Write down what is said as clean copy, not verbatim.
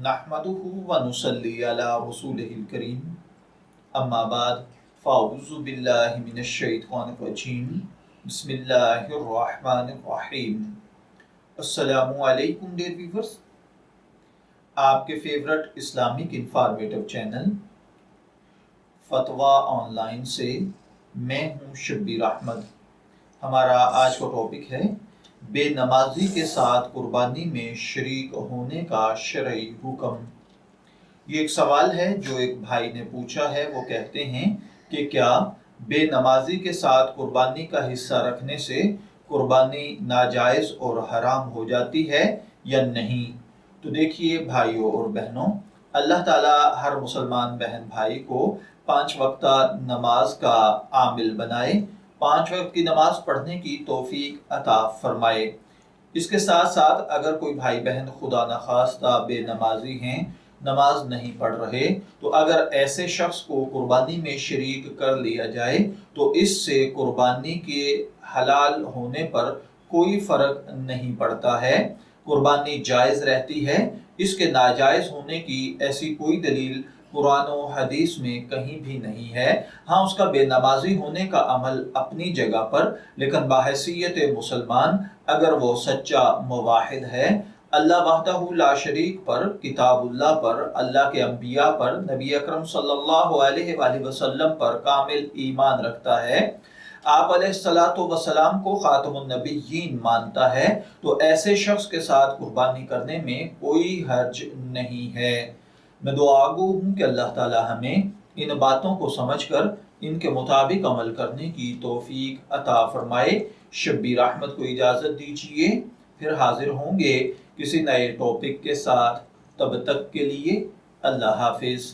नहमदुहु व नुसल्ली अला रसूलिहिल करीम अम्मा बाद फ़अऊज़ु बिल्लाहि मिनश शैतानिर रजीम बिस्मिल्लाहिर रहमानिर रहीम। अस्सलामु अलैकुम डियर व्यूअर्स, आपके फेवरेट इस्लामिक इंफॉर्मेटिव चैनल फतवा ऑनलाइन से मैं हूँ शब्बीर अहमद। हमारा आज का टॉपिक है बेनमाजी के साथ कुर्बानी में शरीक होने का शरई हुक्म। ये एक सवाल है जो एक भाई ने पूछा है। वो कहते हैं कि क्या बेनमाजी के साथ कुर्बानी का हिस्सा रखने से कुर्बानी नाजायज़ और हराम हो जाती है या नहीं। तो देखिए भाइयों और बहनों, अल्लाह ताला हर मुसलमान बहन भाई को 5 वक्त नमाज का आमिल बनाए, 5 वक्त की नमाज पढ़ने की तौफीक अता फरमाए। इसके साथ साथ अगर कोई भाई बहन खुदा न खास्ता बेनमाजी हैं, नमाज नहीं पढ़ रहे, तो अगर ऐसे शख्स को कुर्बानी में शरीक कर लिया जाए तो इससे कुर्बानी के हलाल होने पर कोई फ़र्क नहीं पड़ता है, कुर्बानी जायज़ रहती है। इसके नाजायज़ होने की ऐसी कोई दलील कुरान और हदीस में कहीं भी नहीं है। हाँ, उसका बेनमाजी होने का अमल अपनी जगह पर, लेकिन बाहैसियत मुसलमान अगर वो सच्चा मुवाहिद है, अल्लाह वहदहू ला शरीक पर, किताबुल्लाह पर, अल्लाह के अंबिया पर, नबी अकरम सल्लल्लाहु अलैहि वसल्लम पर कामिल ईमान रखता है, आप अलैहिस्सलातु वस्सलाम को खातमुन नबिय्यीन मानता है, तो ऐसे शख्स के साथ कुर्बानी करने में कोई हर्ज नहीं है। मैं दुआगो हूँ कि अल्लाह ताला हमें इन बातों को समझकर इनके मुताबिक अमल करने की तौफीक अता फरमाए। शब्बीर अहमद को इजाज़त दीजिए, फिर हाजिर होंगे किसी नए टॉपिक के साथ। तब तक के लिए अल्लाह हाफिज़।